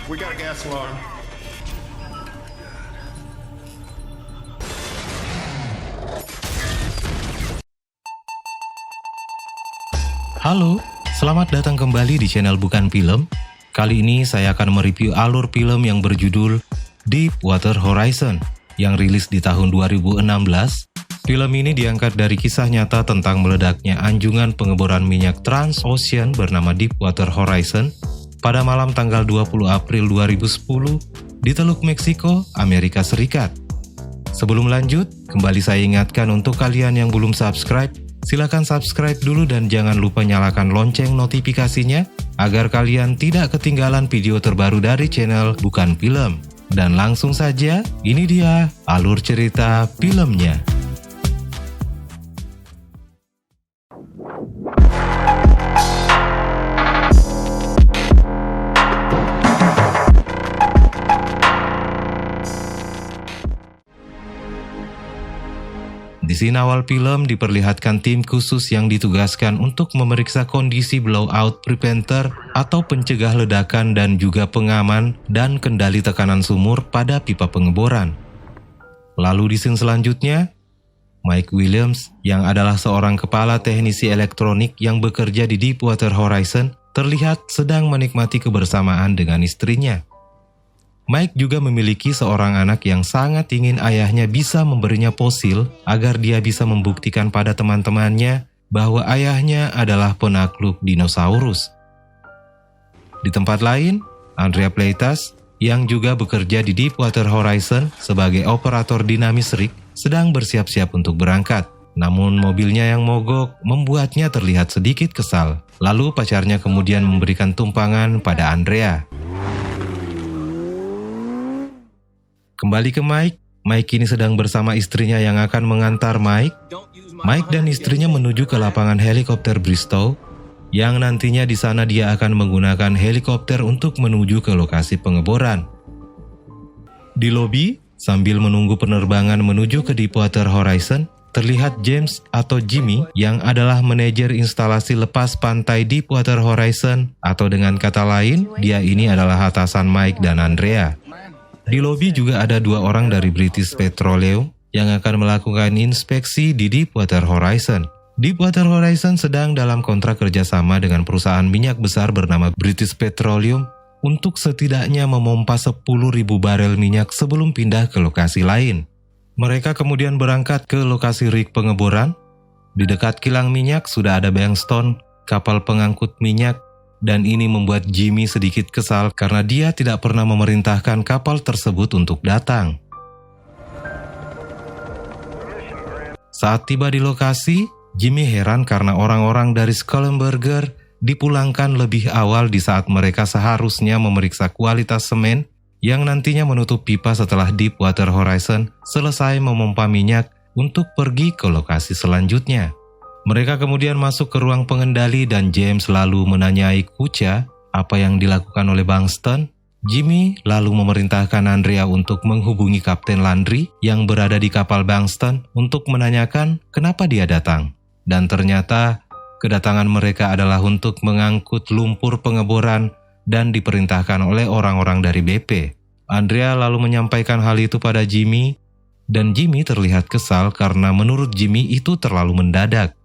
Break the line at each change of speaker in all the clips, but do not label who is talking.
We got a gas alarm.
Halo, selamat datang kembali di channel Bukan Film. Kali ini saya akan mereview alur film yang berjudul Deepwater Horizon yang rilis di tahun 2016. Film ini diangkat dari kisah nyata tentang meledaknya anjungan pengeboran minyak Transocean bernama Deepwater Horizon pada malam tanggal 20 April 2010 di Teluk Meksiko, Amerika Serikat. Sebelum lanjut, kembali saya ingatkan untuk kalian yang belum subscribe, silakan subscribe dulu dan jangan lupa nyalakan lonceng notifikasinya agar kalian tidak ketinggalan video terbaru dari channel Bukan Film. Dan langsung saja, ini dia alur cerita filmnya. Di scene awal film diperlihatkan tim khusus yang ditugaskan untuk memeriksa kondisi blowout preventer atau pencegah ledakan dan juga pengaman dan kendali tekanan sumur pada pipa pengeboran. Lalu di scene selanjutnya, Mike Williams yang adalah seorang kepala teknisi elektronik yang bekerja di Deepwater Horizon terlihat sedang menikmati kebersamaan dengan istrinya. Mike juga memiliki seorang anak yang sangat ingin ayahnya bisa memberinya fosil agar dia bisa membuktikan pada teman-temannya bahwa ayahnya adalah penakluk dinosaurus. Di tempat lain, Andrea Pleitas yang juga bekerja di Deepwater Horizon sebagai operator dinamis rig sedang bersiap-siap untuk berangkat. Namun mobilnya yang mogok membuatnya terlihat sedikit kesal. Lalu pacarnya kemudian memberikan tumpangan pada Andrea. Kembali ke Mike. Mike ini sedang bersama istrinya yang akan mengantar Mike. Mike dan istrinya menuju ke lapangan helikopter Bristow, yang nantinya di sana dia akan menggunakan helikopter untuk menuju ke lokasi pengeboran. Di lobi, sambil menunggu penerbangan menuju ke Deepwater Horizon, terlihat James atau Jimmy yang adalah manajer instalasi lepas pantai Deepwater Horizon, atau dengan kata lain, dia ini adalah atasan Mike dan Andrea. Di lobi juga ada 2 orang dari British Petroleum yang akan melakukan inspeksi di Deepwater Horizon. Deepwater Horizon sedang dalam kontrak kerjasama dengan perusahaan minyak besar bernama British Petroleum untuk setidaknya memompa 10.000 barel minyak sebelum pindah ke lokasi lain. Mereka kemudian berangkat ke lokasi rig pengeboran. Di dekat kilang minyak sudah ada Bankstone, kapal pengangkut minyak, dan ini membuat Jimmy sedikit kesal karena dia tidak pernah memerintahkan kapal tersebut untuk datang. Saat tiba di lokasi, Jimmy heran karena orang-orang dari Schallenberger dipulangkan lebih awal di saat mereka seharusnya memeriksa kualitas semen yang nantinya menutup pipa setelah Deepwater Horizon selesai memompa minyak untuk pergi ke lokasi selanjutnya. Mereka kemudian masuk ke ruang pengendali dan James lalu menanyai Kucha apa yang dilakukan oleh Bangston. Jimmy lalu memerintahkan Andrea untuk menghubungi Kapten Landry yang berada di kapal Bangston untuk menanyakan kenapa dia datang. Dan ternyata kedatangan mereka adalah untuk mengangkut lumpur pengeboran dan diperintahkan oleh orang-orang dari BP. Andrea lalu menyampaikan hal itu pada Jimmy dan Jimmy terlihat kesal karena menurut Jimmy itu terlalu mendadak.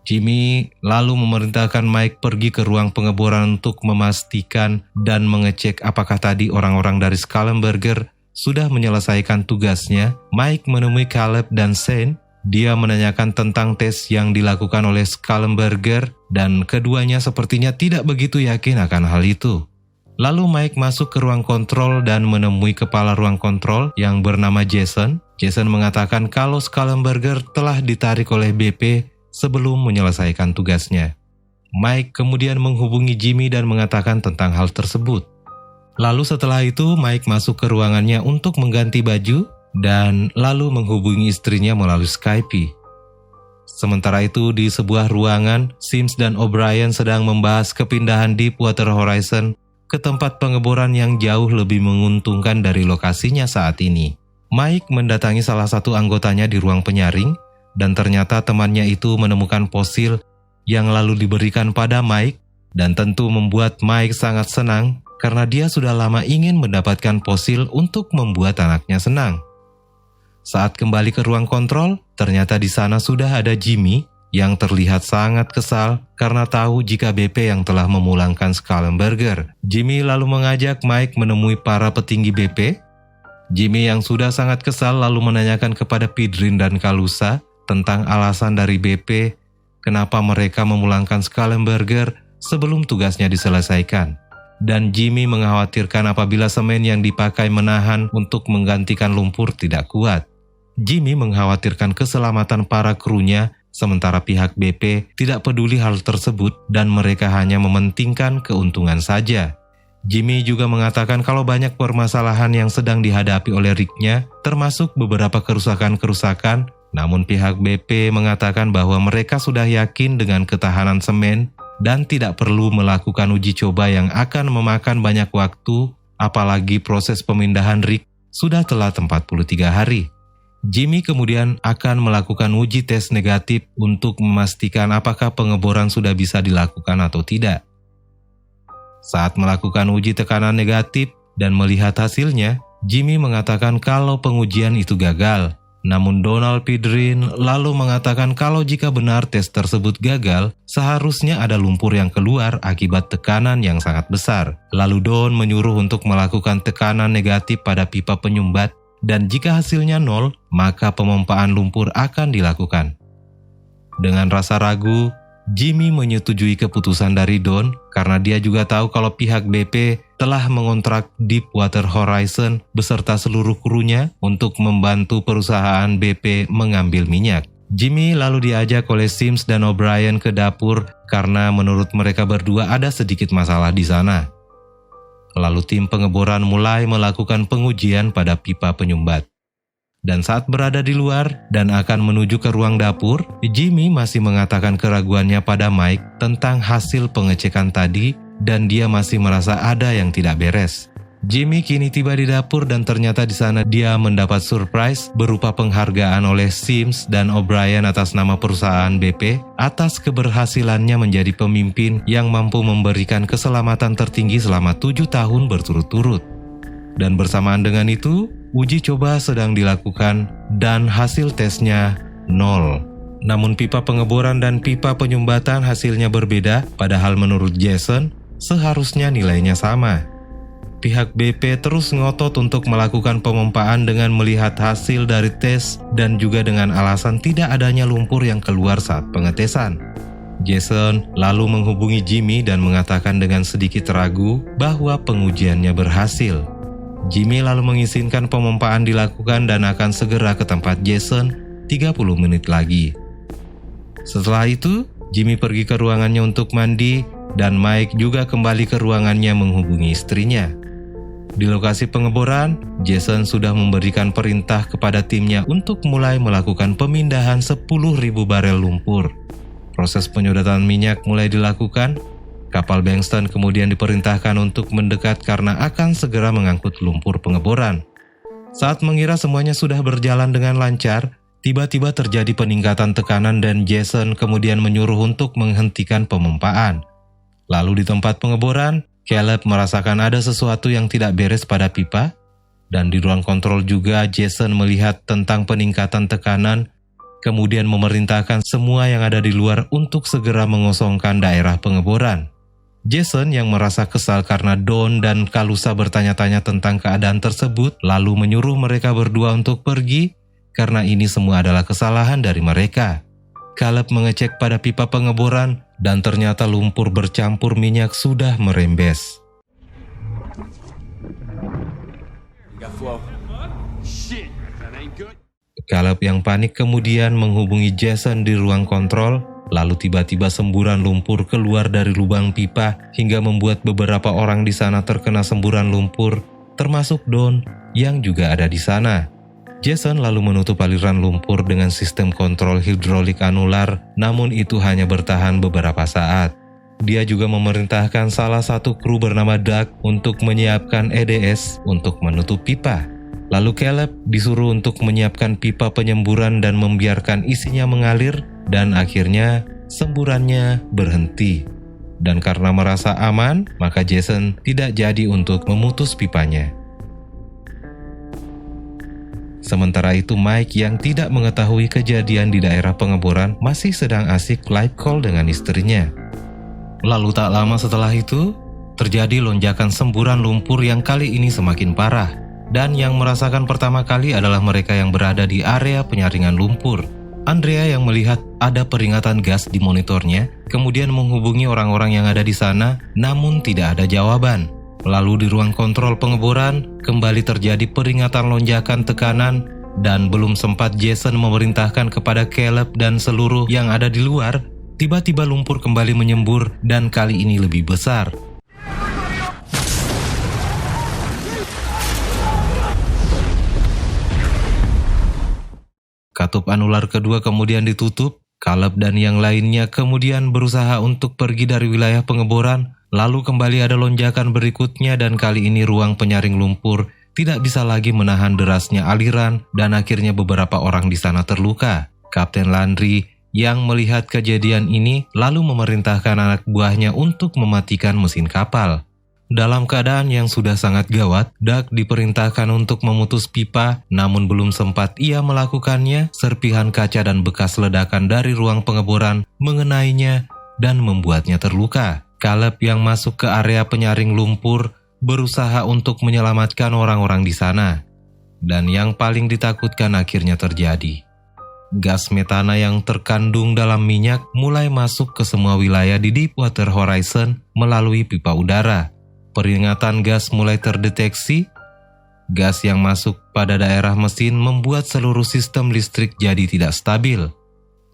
Jimmy lalu memerintahkan Mike pergi ke ruang pengeboran untuk memastikan dan mengecek apakah tadi orang-orang dari Schallenberger sudah menyelesaikan tugasnya. Mike menemui Caleb dan Shane. Dia menanyakan tentang tes yang dilakukan oleh Schallenberger dan keduanya sepertinya tidak begitu yakin akan hal itu. Lalu Mike masuk ke ruang kontrol dan menemui kepala ruang kontrol yang bernama Jason. Jason mengatakan kalau Schallenberger telah ditarik oleh BP sebelum menyelesaikan tugasnya. Mike kemudian menghubungi Jimmy dan mengatakan tentang hal tersebut. Lalu setelah itu Mike masuk ke ruangannya untuk mengganti baju dan lalu menghubungi istrinya melalui Skype. Sementara itu di sebuah ruangan, Sims dan O'Brien sedang membahas kepindahan Deepwater Horizon ke tempat pengeboran yang jauh lebih menguntungkan dari lokasinya saat ini. Mike mendatangi salah satu anggotanya di ruang penyaring dan ternyata temannya itu menemukan fosil yang lalu diberikan pada Mike dan tentu membuat Mike sangat senang karena dia sudah lama ingin mendapatkan fosil untuk membuat anaknya senang. Saat kembali ke ruang kontrol, ternyata di sana sudah ada Jimmy yang terlihat sangat kesal karena tahu jika BP yang telah memulangkan Schallenberger. Jimmy lalu mengajak Mike menemui para petinggi BP. Jimmy yang sudah sangat kesal lalu menanyakan kepada Pidrin dan Kalusa tentang alasan dari BP kenapa mereka memulangkan Schallenberger sebelum tugasnya diselesaikan. Dan Jimmy mengkhawatirkan apabila semen yang dipakai menahan untuk menggantikan lumpur tidak kuat. Jimmy mengkhawatirkan keselamatan para krunya, sementara pihak BP tidak peduli hal tersebut dan mereka hanya mementingkan keuntungan saja. Jimmy juga mengatakan kalau banyak permasalahan yang sedang dihadapi oleh rignya, termasuk beberapa kerusakan-kerusakan, namun pihak BP mengatakan bahwa mereka sudah yakin dengan ketahanan semen dan tidak perlu melakukan uji coba yang akan memakan banyak waktu, apalagi proses pemindahan rig sudah telat 43 hari. Jimmy kemudian akan melakukan uji tes negatif untuk memastikan apakah pengeboran sudah bisa dilakukan atau tidak. Saat melakukan uji tekanan negatif dan melihat hasilnya, Jimmy mengatakan kalau pengujian itu gagal. Namun Donald Pidrin lalu mengatakan kalau jika benar tes tersebut gagal, seharusnya ada lumpur yang keluar akibat tekanan yang sangat besar. Lalu Don menyuruh untuk melakukan tekanan negatif pada pipa penyumbat, dan jika hasilnya 0, maka pemompaan lumpur akan dilakukan. Dengan rasa ragu, Jimmy menyetujui keputusan dari Don karena dia juga tahu kalau pihak BP telah mengontrak Deepwater Horizon beserta seluruh krunya untuk membantu perusahaan BP mengambil minyak. Jimmy lalu diajak oleh Sims dan O'Brien ke dapur karena menurut mereka berdua ada sedikit masalah di sana. Lalu tim pengeboran mulai melakukan pengujian pada pipa penyumbat. Dan saat berada di luar dan akan menuju ke ruang dapur, Jimmy masih mengatakan keraguannya pada Mike tentang hasil pengecekan tadi dan dia masih merasa ada yang tidak beres. Jimmy kini tiba di dapur dan ternyata di sana dia mendapat surprise berupa penghargaan oleh Sims dan O'Brien atas nama perusahaan BP atas keberhasilannya menjadi pemimpin yang mampu memberikan keselamatan tertinggi selama 7 tahun berturut-turut. Dan bersamaan dengan itu, uji coba sedang dilakukan dan hasil tesnya 0. Namun pipa pengeboran dan pipa penyumbatan hasilnya berbeda, padahal menurut Jason, seharusnya nilainya sama. Pihak BP terus ngotot untuk melakukan pemompaan dengan melihat hasil dari tes dan juga dengan alasan tidak adanya lumpur yang keluar saat pengetesan. Jason lalu menghubungi Jimmy dan mengatakan dengan sedikit ragu bahwa pengujiannya berhasil. Jimmy lalu mengizinkan pemompaan dilakukan dan akan segera ke tempat Jason 30 menit lagi. Setelah itu, Jimmy pergi ke ruangannya untuk mandi dan Mike juga kembali ke ruangannya menghubungi istrinya. Di lokasi pengeboran, Jason sudah memberikan perintah kepada timnya untuk mulai melakukan pemindahan 10.000 barel lumpur. Proses penyodotan minyak mulai dilakukan. Kapal Bankston kemudian diperintahkan untuk mendekat karena akan segera mengangkut lumpur pengeboran. Saat mengira semuanya sudah berjalan dengan lancar, tiba-tiba terjadi peningkatan tekanan dan Jason kemudian menyuruh untuk menghentikan pemompaan. Lalu di tempat pengeboran, Caleb merasakan ada sesuatu yang tidak beres pada pipa, dan di ruang kontrol juga Jason melihat tentang peningkatan tekanan, kemudian memerintahkan semua yang ada di luar untuk segera mengosongkan daerah pengeboran. Jason yang merasa kesal karena Don dan Kalusa bertanya-tanya tentang keadaan tersebut, lalu menyuruh mereka berdua untuk pergi karena ini semua adalah kesalahan dari mereka. Caleb mengecek pada pipa pengeboran dan ternyata lumpur bercampur minyak sudah merembes. Caleb yang panik kemudian menghubungi Jason di ruang kontrol. Lalu tiba-tiba semburan lumpur keluar dari lubang pipa hingga membuat beberapa orang di sana terkena semburan lumpur, termasuk Don yang juga ada di sana. Jason lalu menutup aliran lumpur dengan sistem kontrol hidrolik anular, namun itu hanya bertahan beberapa saat. Dia juga memerintahkan salah satu kru bernama Doug untuk menyiapkan EDS untuk menutup pipa. Lalu Caleb disuruh untuk menyiapkan pipa penyemburan dan membiarkan isinya mengalir, dan akhirnya semburannya berhenti. Dan karena merasa aman, maka Jason tidak jadi untuk memutus pipanya. Sementara itu Mike yang tidak mengetahui kejadian di daerah pengeboran masih sedang asik live call dengan istrinya. Lalu tak lama setelah itu, terjadi lonjakan semburan lumpur yang kali ini semakin parah. Dan yang merasakan pertama kali adalah mereka yang berada di area penyaringan lumpur. Andrea yang melihat ada peringatan gas di monitornya, kemudian menghubungi orang-orang yang ada di sana, namun tidak ada jawaban. Lalu di ruang kontrol pengeboran, kembali terjadi peringatan lonjakan tekanan, dan belum sempat Jason memerintahkan kepada Caleb dan seluruh yang ada di luar, tiba-tiba lumpur kembali menyembur dan kali ini lebih besar. Katup anular kedua kemudian ditutup. Caleb dan yang lainnya kemudian berusaha untuk pergi dari wilayah pengeboran. Lalu kembali ada lonjakan berikutnya dan kali ini ruang penyaring lumpur tidak bisa lagi menahan derasnya aliran dan akhirnya beberapa orang di sana terluka. Kapten Landry yang melihat kejadian ini lalu memerintahkan anak buahnya untuk mematikan mesin kapal. Dalam keadaan yang sudah sangat gawat, Doug diperintahkan untuk memutus pipa, namun belum sempat ia melakukannya, serpihan kaca dan bekas ledakan dari ruang pengeboran mengenainya dan membuatnya terluka. Caleb yang masuk ke area penyaring lumpur berusaha untuk menyelamatkan orang-orang di sana. Dan yang paling ditakutkan akhirnya terjadi. Gas metana yang terkandung dalam minyak mulai masuk ke semua wilayah di Deepwater Horizon melalui pipa udara. Peringatan gas mulai terdeteksi. Gas yang masuk pada daerah mesin membuat seluruh sistem listrik jadi tidak stabil.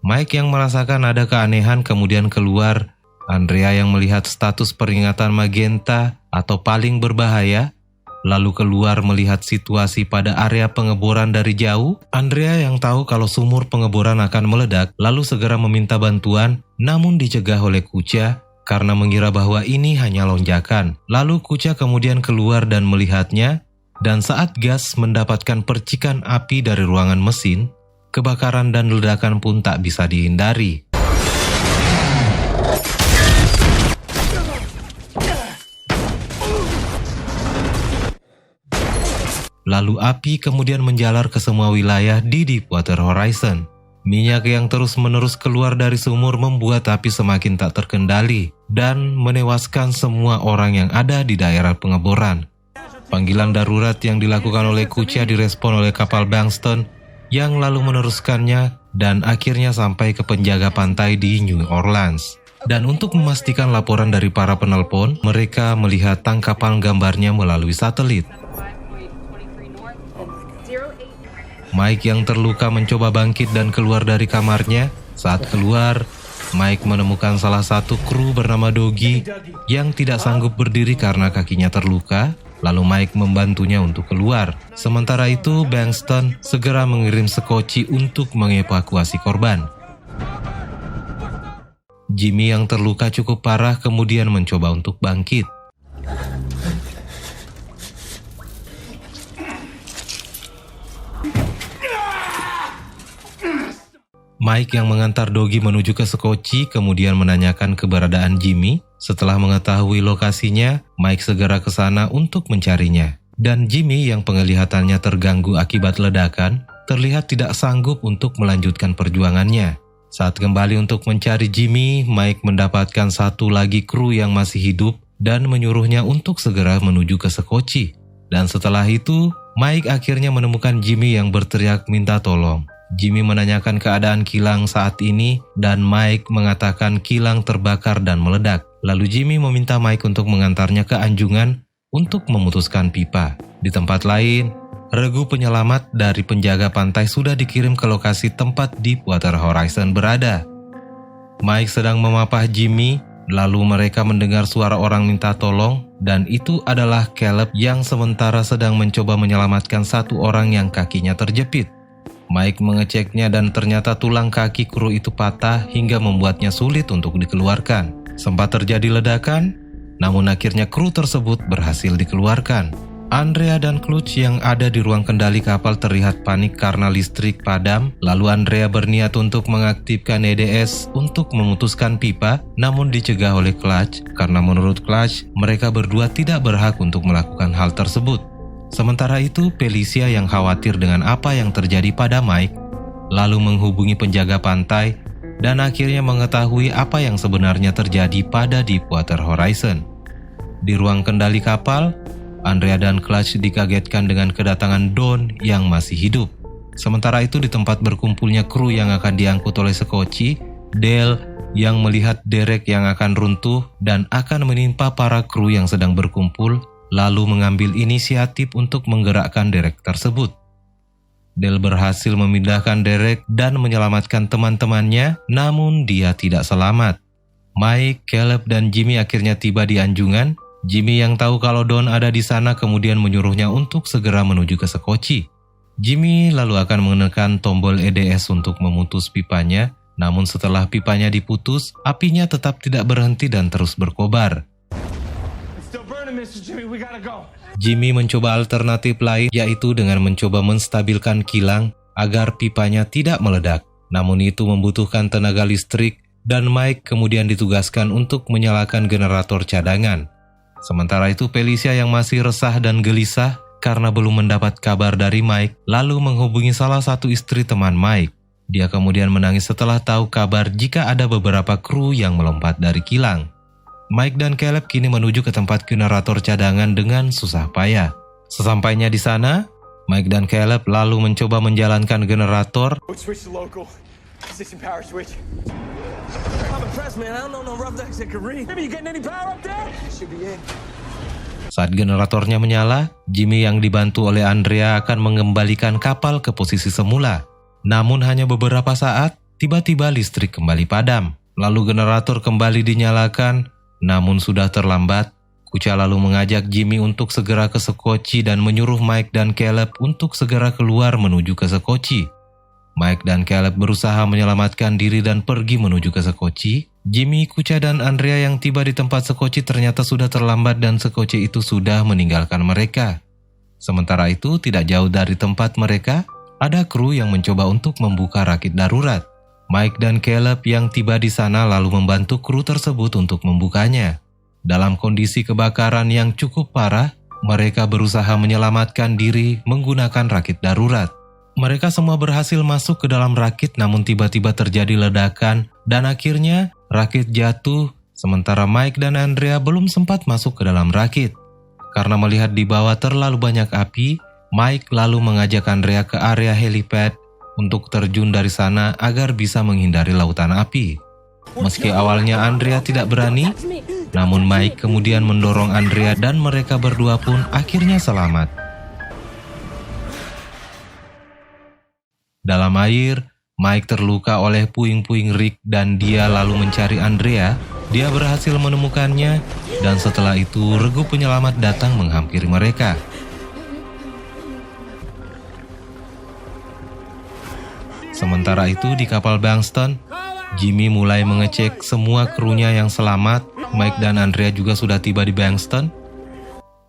Mike yang merasakan ada keanehan kemudian keluar. Andrea yang melihat status peringatan magenta atau paling berbahaya, lalu keluar melihat situasi pada area pengeboran dari jauh. Andrea yang tahu kalau sumur pengeboran akan meledak, lalu segera meminta bantuan, namun dicegah oleh Kucha karena mengira bahwa ini hanya lonjakan. Lalu Kucha kemudian keluar dan melihatnya, dan saat gas mendapatkan percikan api dari ruangan mesin, kebakaran dan ledakan pun tak bisa dihindari. Lalu api kemudian menjalar ke semua wilayah di Deepwater Horizon. Minyak yang terus-menerus keluar dari sumur membuat api semakin tak terkendali dan menewaskan semua orang yang ada di daerah pengeboran. Panggilan darurat yang dilakukan oleh Kucha direspon oleh kapal Bankston yang lalu meneruskannya dan akhirnya sampai ke penjaga pantai di New Orleans. Dan untuk memastikan laporan dari para penelpon, mereka melihat tangkapan gambarnya melalui satelit. Mike yang terluka mencoba bangkit dan keluar dari kamarnya. Saat keluar, Mike menemukan salah satu kru bernama Doggy yang tidak sanggup berdiri karena kakinya terluka. Lalu Mike membantunya untuk keluar. Sementara itu, Bankston segera mengirim sekoci untuk mengevakuasi korban. Jimmy yang terluka cukup parah kemudian mencoba untuk bangkit. Mike yang mengantar Doggy menuju ke sekoci kemudian menanyakan keberadaan Jimmy. Setelah mengetahui lokasinya, Mike segera ke sana untuk mencarinya. Dan Jimmy yang penglihatannya terganggu akibat ledakan, terlihat tidak sanggup untuk melanjutkan perjuangannya. Saat kembali untuk mencari Jimmy, Mike mendapatkan satu lagi kru yang masih hidup dan menyuruhnya untuk segera menuju ke sekoci. Dan setelah itu, Mike akhirnya menemukan Jimmy yang berteriak minta tolong. Jimmy menanyakan keadaan kilang saat ini dan Mike mengatakan kilang terbakar dan meledak. Lalu Jimmy meminta Mike untuk mengantarnya ke anjungan untuk memutuskan pipa. Di tempat lain, regu penyelamat dari penjaga pantai sudah dikirim ke lokasi tempat Deepwater Horizon berada. Mike sedang memapah Jimmy, lalu mereka mendengar suara orang minta tolong dan itu adalah Caleb yang sementara sedang mencoba menyelamatkan satu orang yang kakinya terjepit. Mike mengeceknya dan ternyata tulang kaki kru itu patah hingga membuatnya sulit untuk dikeluarkan. Sempat terjadi ledakan, namun akhirnya kru tersebut berhasil dikeluarkan. Andrea dan Clutch yang ada di ruang kendali kapal terlihat panik karena listrik padam. Lalu Andrea berniat untuk mengaktifkan EDS untuk memutuskan pipa, namun dicegah oleh Clutch karena menurut Clutch mereka berdua tidak berhak untuk melakukan hal tersebut. Sementara itu, Felicia yang khawatir dengan apa yang terjadi pada Mike, lalu menghubungi penjaga pantai dan akhirnya mengetahui apa yang sebenarnya terjadi pada Deepwater Horizon. Di ruang kendali kapal, Andrea dan Clutch dikagetkan dengan kedatangan Don yang masih hidup. Sementara itu di tempat berkumpulnya kru yang akan diangkut oleh Sekoci, Dale yang melihat derek yang akan runtuh dan akan menimpa para kru yang sedang berkumpul, lalu mengambil inisiatif untuk menggerakkan derek tersebut. Dale berhasil memindahkan derek dan menyelamatkan teman-temannya, namun dia tidak selamat. Mike, Caleb, dan Jimmy akhirnya tiba di anjungan. Jimmy yang tahu kalau Don ada di sana kemudian menyuruhnya untuk segera menuju ke Sekoci. Jimmy lalu akan menekan tombol EDS untuk memutus pipanya, namun setelah pipanya diputus, apinya tetap tidak berhenti dan terus berkobar. Jimmy mencoba alternatif lain, yaitu dengan mencoba menstabilkan kilang agar pipanya tidak meledak. Namun itu membutuhkan tenaga listrik dan Mike kemudian ditugaskan untuk menyalakan generator cadangan. Sementara itu Felicia yang masih resah dan gelisah karena belum mendapat kabar dari Mike, lalu menghubungi salah satu istri teman Mike. Dia kemudian menangis setelah tahu kabar jika ada beberapa kru yang melompat dari kilang. Mike dan Caleb kini menuju ke tempat generator cadangan dengan susah payah. Sesampainya di sana, Mike dan Caleb lalu mencoba menjalankan generator. Saat generatornya menyala, Jimmy yang dibantu oleh Andrea akan mengembalikan kapal ke posisi semula. Namun hanya beberapa saat, tiba-tiba listrik kembali padam. Lalu generator kembali dinyalakan, namun sudah terlambat. Kucha lalu mengajak Jimmy untuk segera ke Sekoci dan menyuruh Mike dan Caleb untuk segera keluar menuju ke Sekoci. Mike dan Caleb berusaha menyelamatkan diri dan pergi menuju ke Sekoci. Jimmy, Kucha, dan Andrea yang tiba di tempat Sekoci ternyata sudah terlambat dan Sekoci itu sudah meninggalkan mereka. Sementara itu, tidak jauh dari tempat mereka, ada kru yang mencoba untuk membuka rakit darurat. Mike dan Caleb yang tiba di sana lalu membantu kru tersebut untuk membukanya. Dalam kondisi kebakaran yang cukup parah, mereka berusaha menyelamatkan diri menggunakan rakit darurat. Mereka semua berhasil masuk ke dalam rakit namun tiba-tiba terjadi ledakan dan akhirnya rakit jatuh sementara Mike dan Andrea belum sempat masuk ke dalam rakit. Karena melihat di bawah terlalu banyak api, Mike lalu mengajak Andrea ke area helipad untuk terjun dari sana agar bisa menghindari lautan api. Meski awalnya Andrea tidak berani, namun Mike kemudian mendorong Andrea dan mereka berdua pun akhirnya selamat. Dalam air, Mike terluka oleh puing-puing rig dan dia lalu mencari Andrea. Dia berhasil menemukannya dan setelah itu regu penyelamat datang menghampiri mereka. Sementara itu di kapal Bangston, Jimmy mulai mengecek semua krunya yang selamat. Mike dan Andrea juga sudah tiba di Bangston.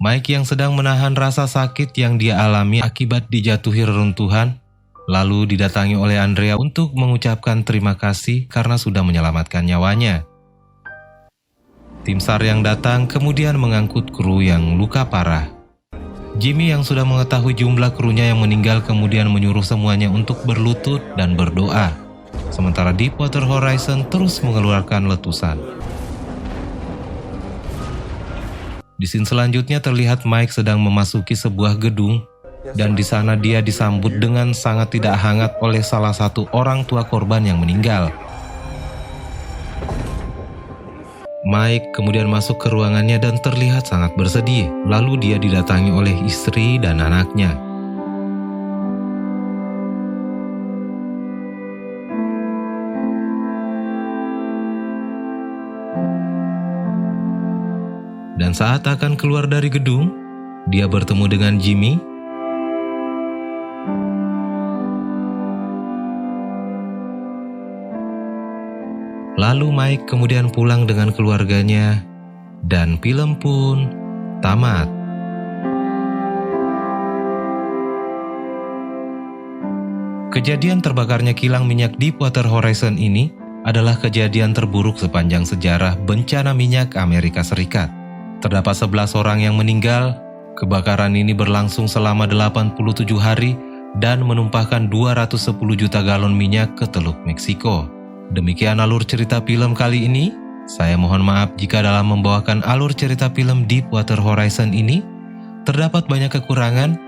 Mike yang sedang menahan rasa sakit yang dia alami akibat dijatuhi reruntuhan, lalu didatangi oleh Andrea untuk mengucapkan terima kasih karena sudah menyelamatkan nyawanya. Tim SAR yang datang kemudian mengangkut kru yang luka parah. Jimmy yang sudah mengetahui jumlah krunya yang meninggal kemudian menyuruh semuanya untuk berlutut dan berdoa. Sementara Deepwater Horizon terus mengeluarkan letusan. Di scene selanjutnya terlihat Mike sedang memasuki sebuah gedung. Dan di sana dia disambut dengan sangat tidak hangat oleh salah satu orang tua korban yang meninggal. Mike kemudian masuk ke ruangannya dan terlihat sangat bersedih. Lalu dia didatangi oleh istri dan anaknya. Dan saat akan keluar dari gedung, dia bertemu dengan Jimmy. Lalu Mike kemudian pulang dengan keluarganya dan film pun tamat. Kejadian terbakarnya kilang minyak Deepwater Horizon ini adalah kejadian terburuk sepanjang sejarah bencana minyak Amerika Serikat. Terdapat 11 orang yang meninggal. Kebakaran ini berlangsung selama 87 hari dan menumpahkan 210 juta galon minyak ke Teluk Meksiko. Demikian alur cerita film kali ini. Saya mohon maaf jika dalam membawakan alur cerita film Deepwater Horizon ini terdapat banyak kekurangan,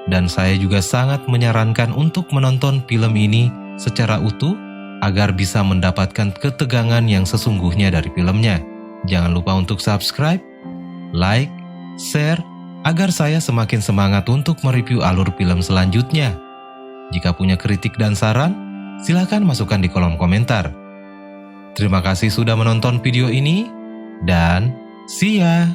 dan saya juga sangat menyarankan untuk menonton film ini secara utuh agar bisa mendapatkan ketegangan yang sesungguhnya dari filmnya. Jangan lupa untuk subscribe, like, share, agar saya semakin semangat untuk mereview alur film selanjutnya. Jika punya kritik dan saran, silakan masukkan di kolom komentar. Terima kasih sudah menonton video ini, dan see ya!